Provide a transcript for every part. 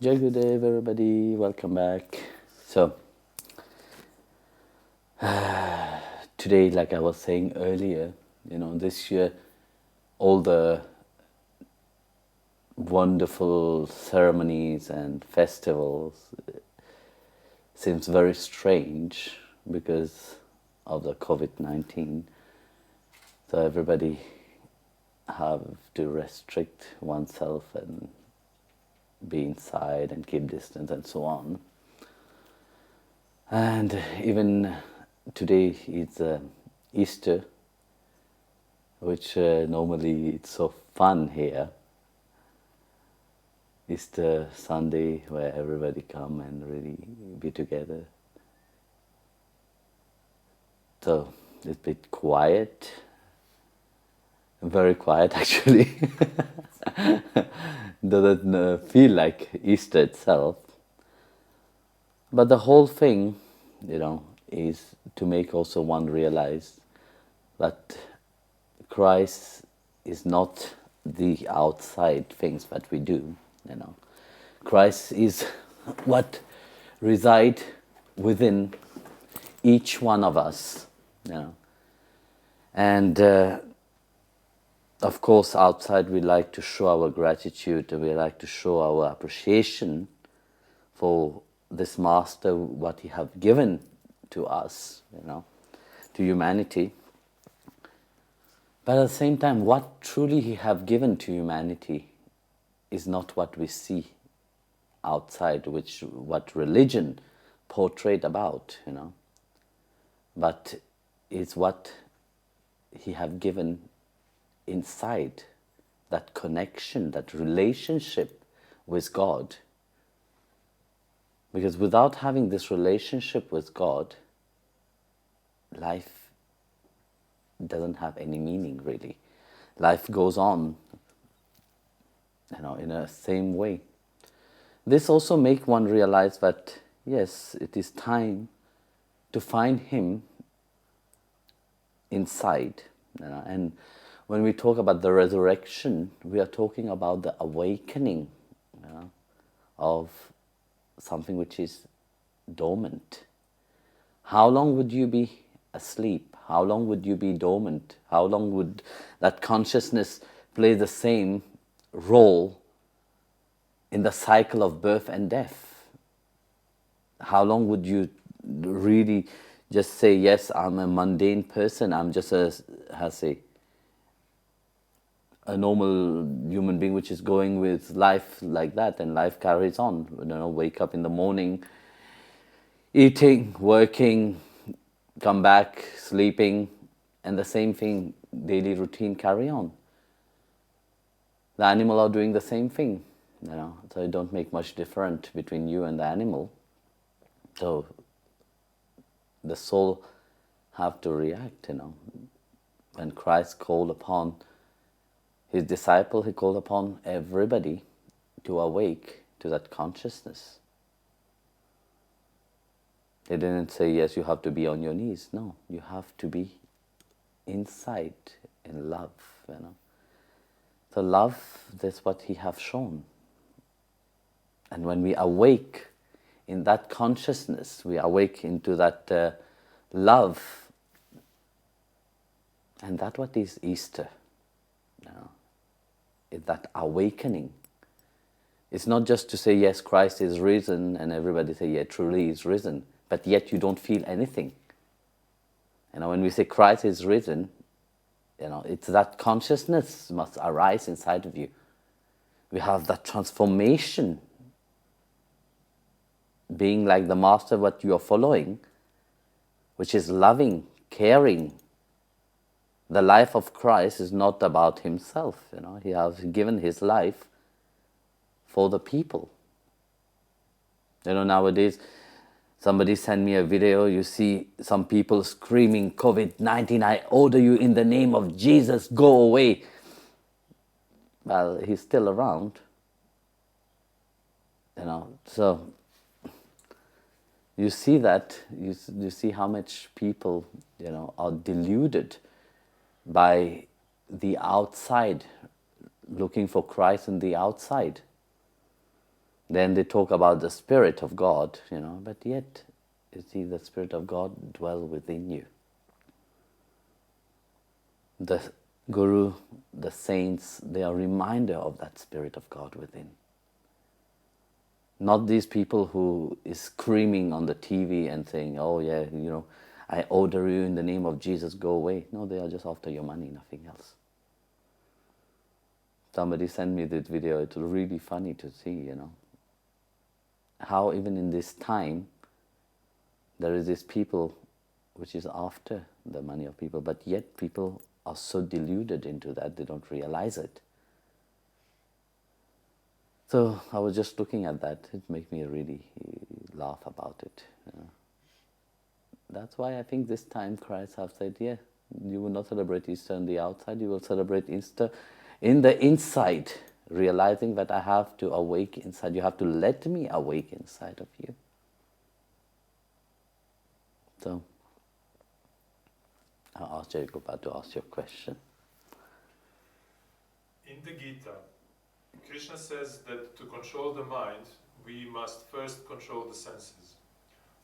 Jai Gurudev, everybody, welcome back. So, today, like I was saying earlier, this year, all the wonderful ceremonies and festivals seems very strange because of the COVID-19. So everybody have to restrict oneself and be inside and keep distance and so on. And even today is Easter, which normally it's so fun here. Easter Sunday, where everybody come and really be together. So it's a bit quiet, very quiet actually. Doesn't feel like Easter itself. But the whole thing, is to make also one realize that Christ is not the outside things that we do, Christ is what reside within each one of us, And of course, outside we like to show our gratitude, we like to show our appreciation for this Master, what he have given to us, to humanity. But at the same time, what truly he have given to humanity is not what we see outside, what religion portrayed about, but is what he have given inside, that connection, that relationship with God. Because without having this relationship with God, life doesn't have any meaning really. Life goes on, in a same way. This also makes one realize that, yes, it is time to find him inside. And when we talk about the resurrection, we are talking about the awakening of something which is dormant. How long would you be asleep? How long would you be dormant? How long would that consciousness play the same role in the cycle of birth and death? How long would you really just say, yes, I'm a mundane person, I'm just a normal human being which is going with life like that, and life carries on. Wake up in the morning, eating, working, come back, sleeping, and the same thing, daily routine carry on. The animal are doing the same thing, so it don't make much difference between you and the animal. So the soul have to react, When Christ called upon his disciple, he called upon everybody to awake to that consciousness. They didn't say, yes, you have to be on your knees. No, you have to be inside in love, So love, that's what he have shown. And when we awake in that consciousness, we awake into that love, and that's what is Easter, Is that awakening. It's not just to say, yes, Christ is risen, and everybody say, yeah, truly he is risen, but yet you don't feel anything. When we say Christ is risen, it's that consciousness must arise inside of you. We have that transformation, being like the Master, what you are following, which is loving, caring. The life of Christ is not about himself, He has given his life for the people. Nowadays, somebody sent me a video, you see some people screaming, COVID-19, I order you in the name of Jesus, go away. Well, he's still around, so you see that, you see how much people, are deluded by the outside, looking for Christ in the outside. Then they talk about the Spirit of God, but yet, you see, the Spirit of God dwells within you. The Guru, the saints, they are a reminder of that Spirit of God within. Not these people who is screaming on the TV and saying, oh yeah, I order you in the name of Jesus, go away. No, they are just after your money, nothing else. Somebody sent me this video, it's really funny to see, how even in this time, there is this people which is after the money of people, but yet people are so deluded into that, they don't realize it. So I was just looking at that, it made me really laugh about it. That's why I think this time Christ have said, yeah, you will not celebrate Easter on the outside, you will celebrate Easter in the inside, realizing that I have to awake inside. You have to let me awake inside of you. So, I'll ask Jacob to ask your question. In the Gita, Krishna says that to control the mind, we must first control the senses.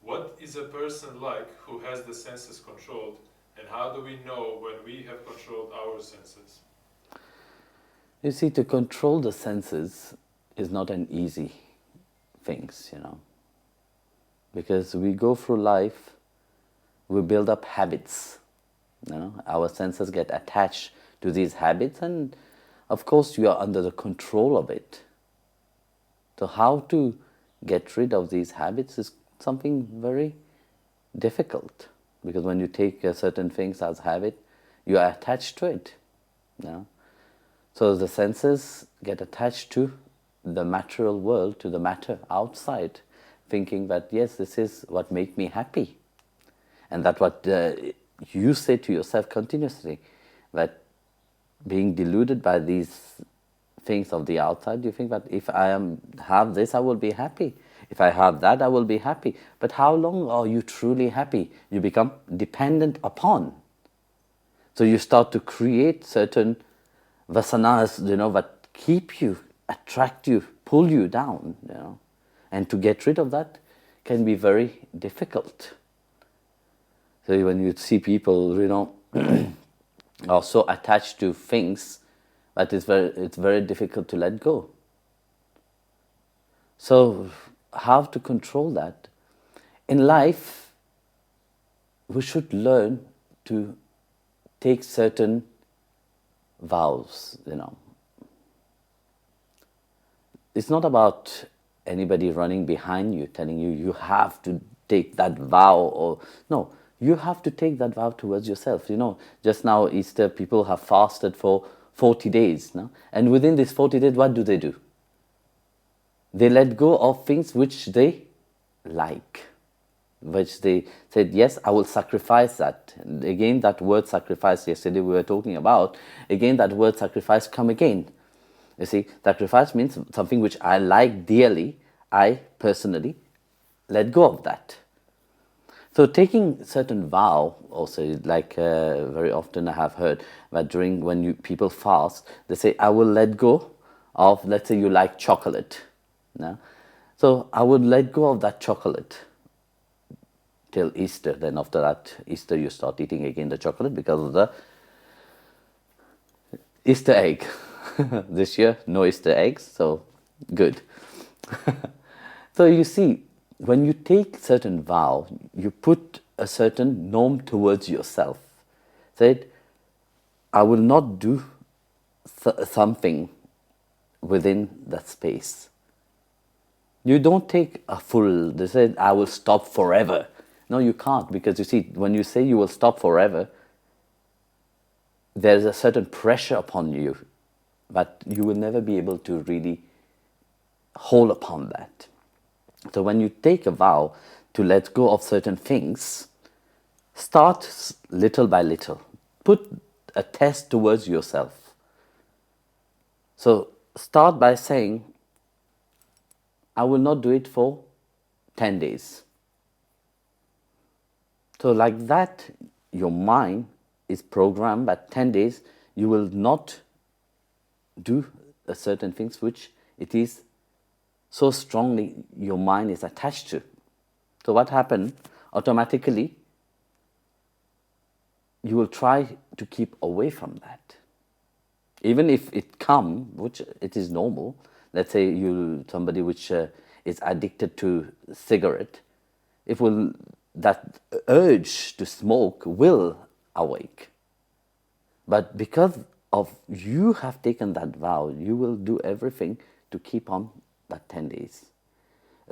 What is a person like who has the senses controlled, and how do we know when we have controlled our senses? You see, to control the senses is not an easy thing, because we go through life, we build up habits, our senses get attached to these habits, and of course you are under the control of it. So how to get rid of these habits is something very difficult, because when you take certain things as habit, you are attached to it. So the senses get attached to the material world, to the matter outside, thinking that yes, this is what makes me happy. And that's what you say to yourself continuously, that being deluded by these things of the outside, you think that if I have this, I will be happy. If I have that, I will be happy. But how long are you truly happy? You become dependent upon. So you start to create certain vasanas, that keep you, attract you, pull you down, And to get rid of that can be very difficult. So when you see people, are so attached to things that it's very difficult to let go. So how to control that? In life, we should learn to take certain vows, It's not about anybody running behind you, telling you, you have to take that vow, or no, you have to take that vow towards yourself. Just now Easter, people have fasted for 40 days, and within these 40 days, what do? They let go of things which they like, which they said, yes, I will sacrifice that. And again, that word sacrifice, yesterday we were talking about, again, that word sacrifice come again. You see, sacrifice means something which I like dearly, I personally let go of that. So taking certain vow, also, like very often I have heard that when people fast, they say, I will let go of, let's say you like chocolate. So I would let go of that chocolate till Easter. Then after that, Easter, you start eating again the chocolate because of the Easter egg. This year, no Easter eggs, so good. So you see, when you take certain vow, you put a certain norm towards yourself. Said, I will not do something within that space. You don't take a full, they said, I will stop forever. No, you can't, because you see, when you say you will stop forever, there's a certain pressure upon you, but you will never be able to really hold upon that. So when you take a vow to let go of certain things, start little by little. Put a test towards yourself. So start by saying, I will not do it for 10 days. So like that, your mind is programmed that 10 days you will not do a certain things which it is so strongly your mind is attached to. So what happened? Automatically, you will try to keep away from that. Even if it come, which it is normal, let's say somebody which is addicted to cigarette, that urge to smoke will awake. But because of you have taken that vow, you will do everything to keep on that 10 days.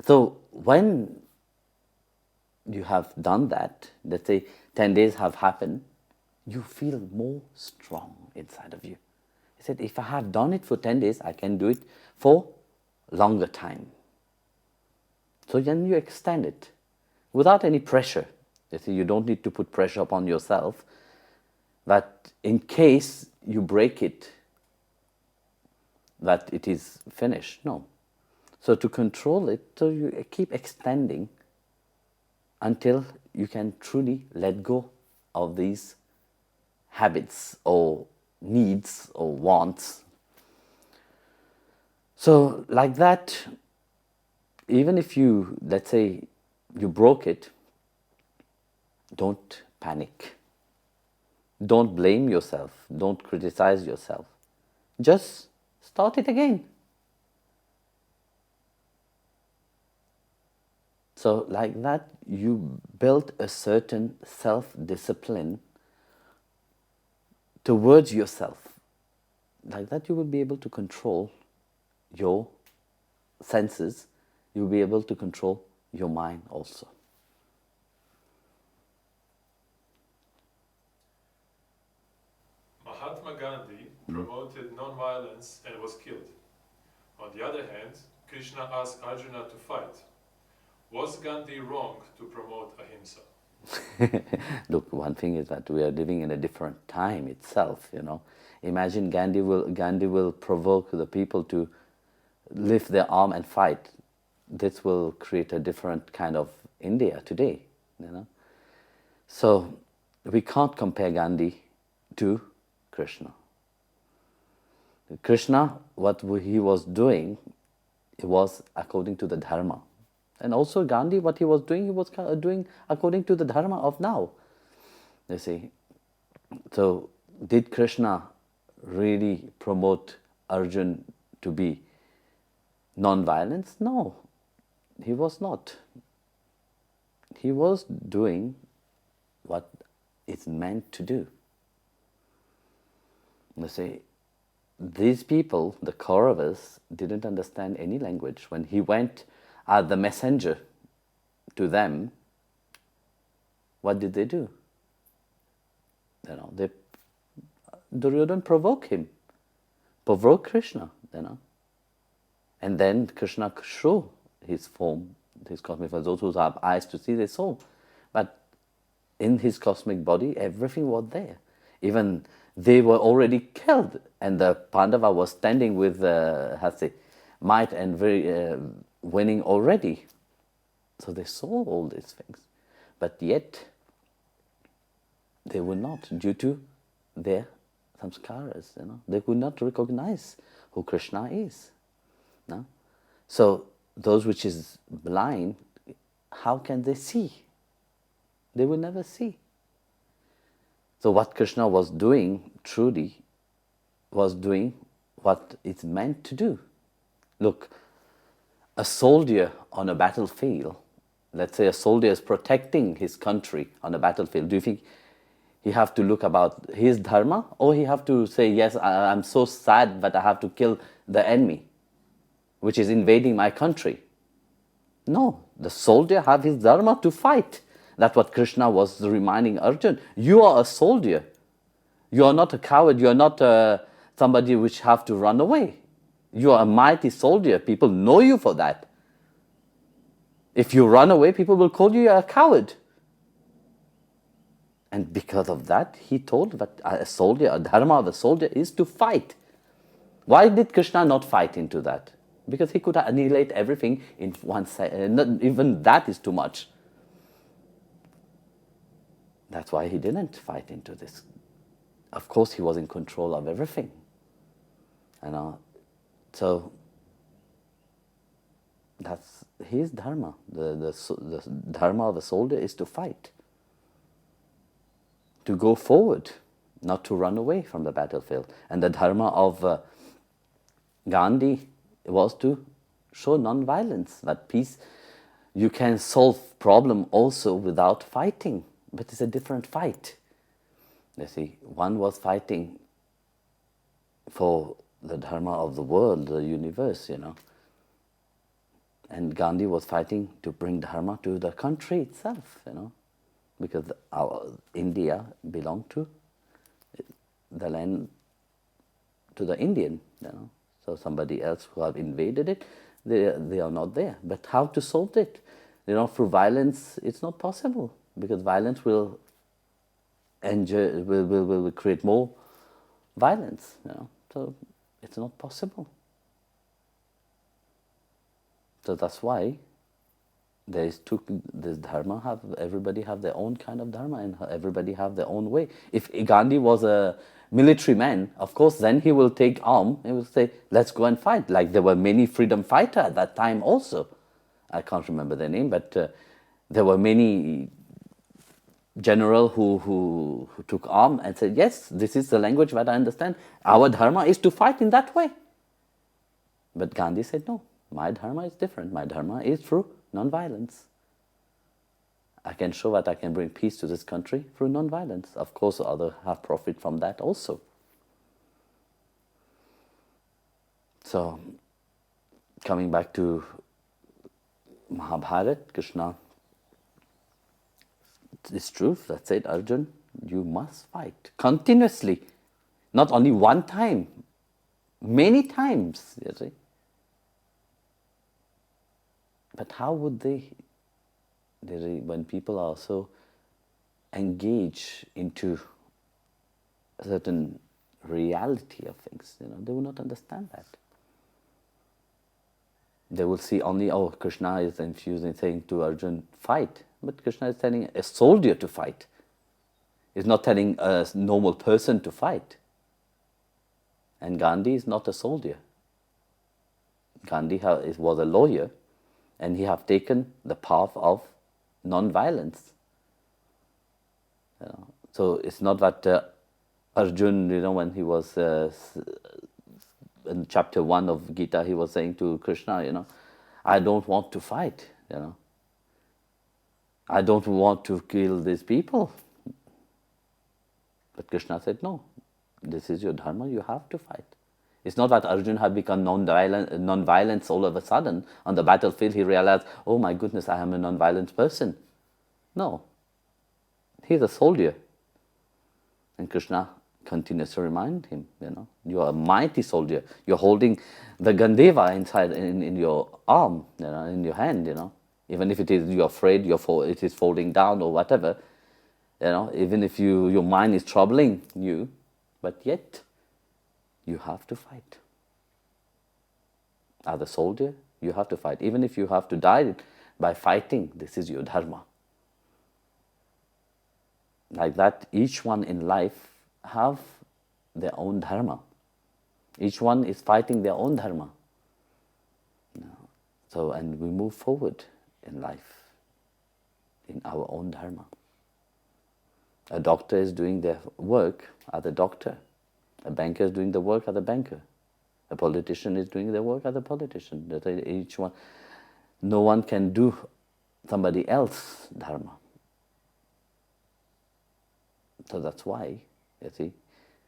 So when you have done that, let's say 10 days have happened, you feel more strong inside of you. He said, if I have done it for 10 days, I can do it for longer time. So then you extend it without any pressure. You see, you don't need to put pressure upon yourself. But in case you break it, that it is finished. No. So to control it, so you keep extending until you can truly let go of these habits or needs or wants. So like that, even if you, let's say, you broke it, don't panic. Don't blame yourself. Don't criticize yourself. Just start it again. So like that, you build a certain self-discipline towards yourself. Like that, you will be able to control your senses. You'll be able to control your mind also. Mahatma Gandhi promoted non-violence and was killed. On the other hand, Krishna asked Arjuna to fight. Was Gandhi wrong to promote ahimsa? Look, one thing is that we are living in a different time itself, Imagine Gandhi will provoke the people to lift their arm and fight. This will create a different kind of India today, So we can't compare Gandhi to Krishna. Krishna, what he was doing, it was according to the dharma. And also Gandhi, what he was doing according to the dharma of now. You see. So did Krishna really promote Arjuna to be non-violence? No, he was not. He was doing what is meant to do. You see, these people, the Kauravas, didn't understand any language. When he went as the messenger to them, what did they do? Duryodhana provoked him, provoked Krishna, And then Krishna showed his form, his cosmic form. Those who have eyes to see, they saw. But in his cosmic body, everything was there. Even they were already killed, and the Pandava was standing with might and very winning already. So they saw all these things, but yet they were not, due to their samskaras. They could not recognize who Krishna is. No? So those which is blind, how can they see? They will never see. So what Krishna was doing, truly, was doing what it's meant to do. Look, a soldier on a battlefield, let's say a soldier is protecting his country on a battlefield, do you think he have to look about his dharma, or he have to say, yes, I'm so sad but I have to kill the enemy which is invading my country? No, the soldier have his dharma to fight. That's what Krishna was reminding Arjuna. You are a soldier. You are not a coward. You are not somebody which have to run away. You are a mighty soldier. People know you for that. If you run away, people will call you a coward. And because of that, he told that a soldier, a dharma of a soldier is to fight. Why did Krishna not fight into that? Because he could annihilate everything in one second. Even that is too much. That's why he didn't fight into this. Of course, he was in control of everything. So That's his dharma. The dharma of a soldier is to fight, to go forward, not to run away from the battlefield. And the dharma of Gandhi was to show non-violence, that peace, you can solve problem also without fighting, but it's a different fight. You see, one was fighting for the dharma of the world, the universe, and Gandhi was fighting to bring dharma to the country itself, because India belonged to the land, to the Indian, So somebody else who have invaded it, they are not there. But how to solve it? Through violence, it's not possible, because violence will create more violence. So it's not possible. So that's why this dharma everybody have their own kind of dharma, and everybody have their own way. If Gandhi was a military man, of course, then he will take arm. He will say, "Let's go and fight." Like there were many freedom fighters at that time also. I can't remember their name, but there were many general who took arm and said, "Yes, this is the language that I understand. Our dharma is to fight in that way." But Gandhi said, "No, my dharma is different. My dharma is through non-violence. I can show that I can bring peace to this country through non-violence." Of course, others have profit from that also. So, coming back to Mahabharata, Krishna, it's true, that said, Arjun, you must fight continuously. Not only one time, many times, you see. But how would when people are so engaged into a certain reality of things, they will not understand that. They will see only, Krishna is infusing, saying to Arjun, fight. But Krishna is telling a soldier to fight. He's not telling a normal person to fight. And Gandhi is not a soldier. Gandhi was a lawyer, and he have taken the path of non-violence. So it's not that Arjun, when he was in chapter 1 of Gita, he was saying to Krishna, I don't want to fight, I don't want to kill these people. But Krishna said, no, this is your dharma, you have to fight. It's not that Arjuna had become non-violence all of a sudden. On the battlefield, he realized, oh my goodness, I am a non-violent person. No. He's a soldier. And Krishna continues to remind him, you are a mighty soldier. You're holding the Gandeva inside in your arm, in your hand, Even if you're afraid, it is folding down or whatever, even if your mind is troubling you, but yet you have to fight. As a soldier, you have to fight. Even if you have to die by fighting, this is your dharma. Like that, each one in life have their own dharma. Each one is fighting their own dharma. So, and we move forward in life, in our own dharma. A doctor is doing their work as a doctor. A banker is doing the work as a banker. A politician is doing their work as a politician. Each one, no one can do somebody else's dharma. So that's why,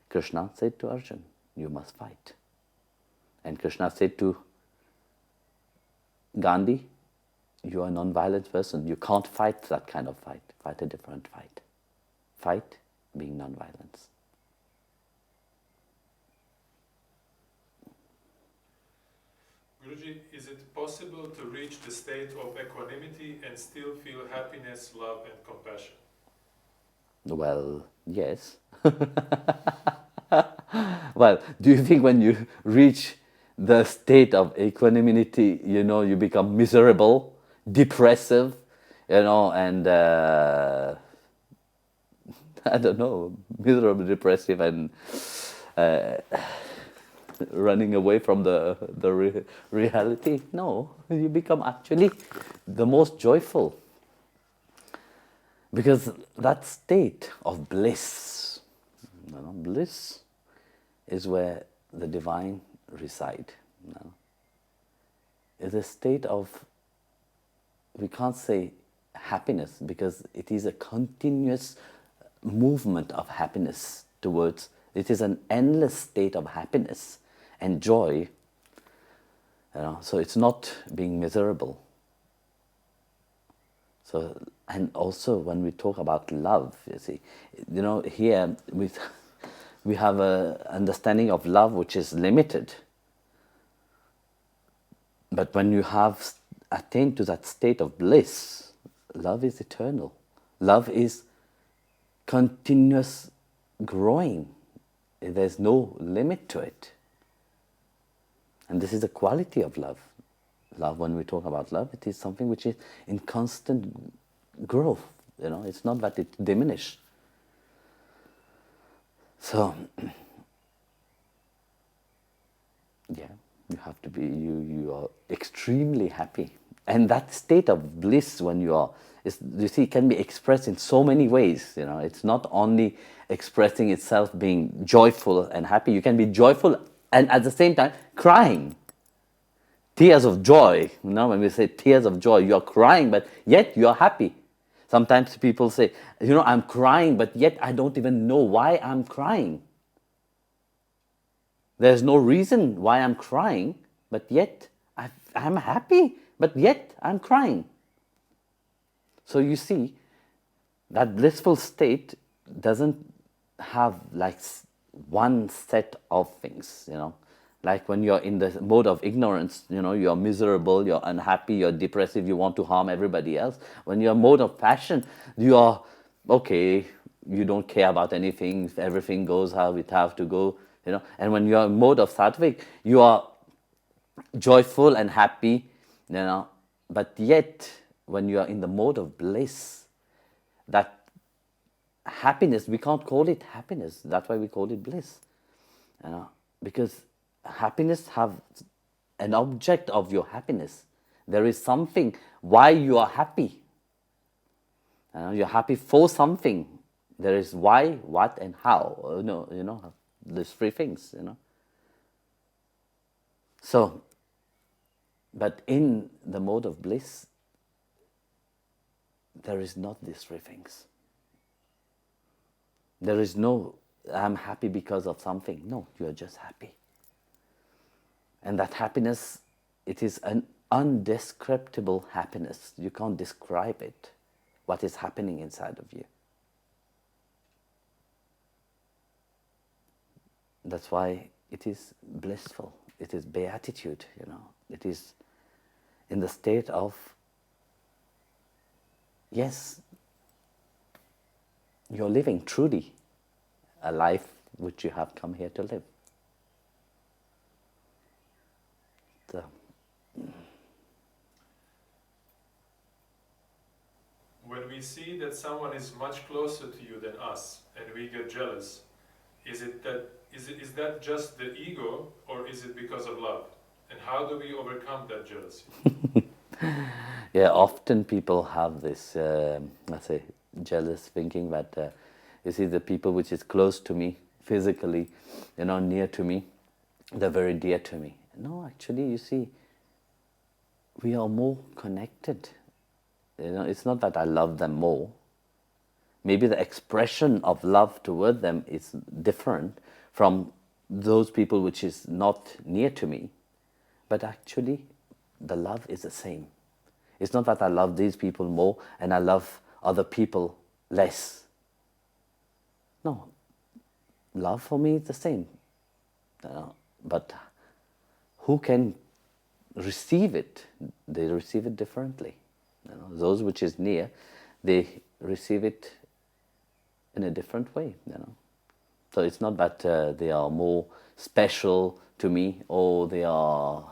Krishna said to Arjuna, you must fight. And Krishna said to Gandhi, you are a non-violent person. You can't fight that kind of fight. Fight a different fight. Fight being non-violence. Guruji, is it possible to reach the state of equanimity and still feel happiness, love and compassion? Well, yes. Well, do you think when you reach the state of equanimity, you become miserable, depressive, and I don't know, miserable, depressive, and running away from the reality. No, you become actually the most joyful. Because that state of bliss, bliss is where the divine reside. It's a state of, we can't say happiness, because it is a continuous movement of happiness towards, it is an endless state of happiness and joy. So it's not being miserable. So, and also when we talk about love, you see, here we have an understanding of love which is limited. But when you have attained to that state of bliss, love is eternal. Love is continuous growing. There's no limit to it. And this is the quality of love. Love, when we talk about love, it is something which is in constant growth. It's not that it diminishes. So, yeah, you have to be, you are extremely happy. And that state of bliss when you are, you see, it can be expressed in so many ways. It's not only expressing itself being joyful and happy. You can be joyful and at the same time crying. Tears of joy. When we say tears of joy, you are crying, but yet you are happy. Sometimes people say, I'm crying, but yet I don't even know why I'm crying. There's no reason why I'm crying, but yet I'm happy, but yet I'm crying. So you see, that blissful state doesn't have like one set of things, Like when you're in the mode of ignorance, you're miserable, you're unhappy, you're depressive, you want to harm everybody else. When you're in mode of passion, you are, okay, you don't care about anything, everything goes how it has to go, And when you're in mode of sattvic, you are joyful and happy, But yet, when you are in the mode of bliss, that happiness, we can't call it happiness, that's why we call it bliss, because happiness have an object of your happiness. There is something why you are happy. You're happy for something. There is why, what, and how. These three things. So, but in the mode of bliss, there is not these three things. There is no, I'm happy because of something. No, you are just happy. And that happiness, it is an undescriptible happiness. You can't describe it, what is happening inside of you. That's why it is blissful. It is beatitude, It is in the state of, yes, you're living truly a life which you have come here to live. So, when we see that someone is much closer to you than us and we get jealous, is that just the ego, or is it because of love? And how do we overcome that jealousy? Yeah, often people have this, let's say, jealous thinking that, you see, the people which is close to me, physically, near to me, they're very dear to me. No, actually, you see, we are more connected. It's not that I love them more. Maybe the expression of love toward them is different from those people which is not near to me. But actually, the love is the same. It's not that I love these people more and I love other people less. No, love for me is the same. But who can receive it? They receive it differently. Those which is near, they receive it in a different way. So it's not that they are more special to me or they are,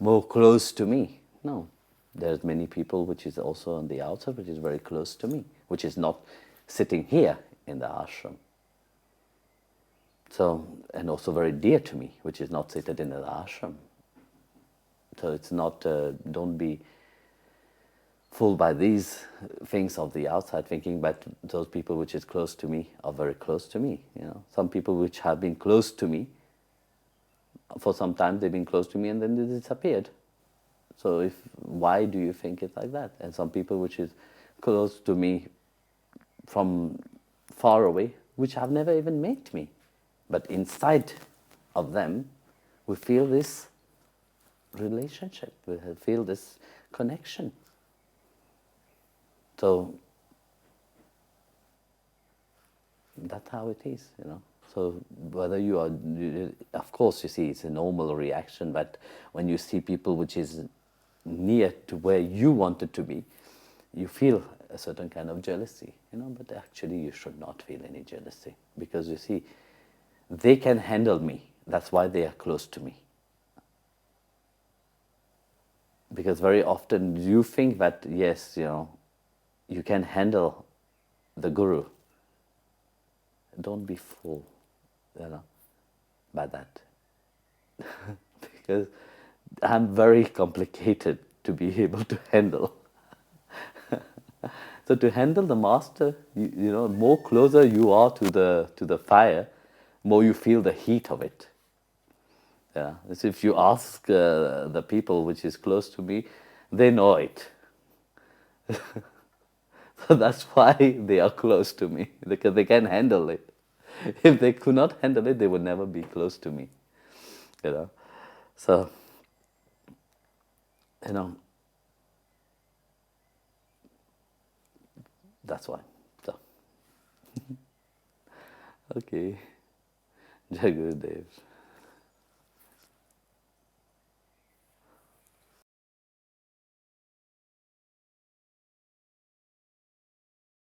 more close to me. No, there's many people which is also on the outside, which is very close to me, which is not sitting here in the ashram. So and also very dear to me, which is not seated in an ashram. So it's not, don't be fooled by these things of the outside, thinking that those people which is close to me are very close to me. Some people which have been close to me, for some time they've been close to me and then they disappeared. So why do you think it's like that? And some people which is close to me from far away, which have never even met me, but inside of them we feel this relationship, we feel this connection. So that's how it is, So whether you are, of course, you see, it's a normal reaction, but when you see people which is near to where you wanted to be, you feel a certain kind of jealousy, but actually you should not feel any jealousy, because you see, they can handle me. That's why they are close to me. Because very often you think that, yes, you can handle the Guru. Don't be fooled, by that. Because I'm very complicated to be able to handle. So to handle the master, more closer you are to the fire, more you feel the heat of it. Yeah, as if you ask the people which is close to me, they know it. So that's why they are close to me, because they can handle it. If they could not handle it, they would never be close to me. So, that's why. So, okay. Jai Gurudev.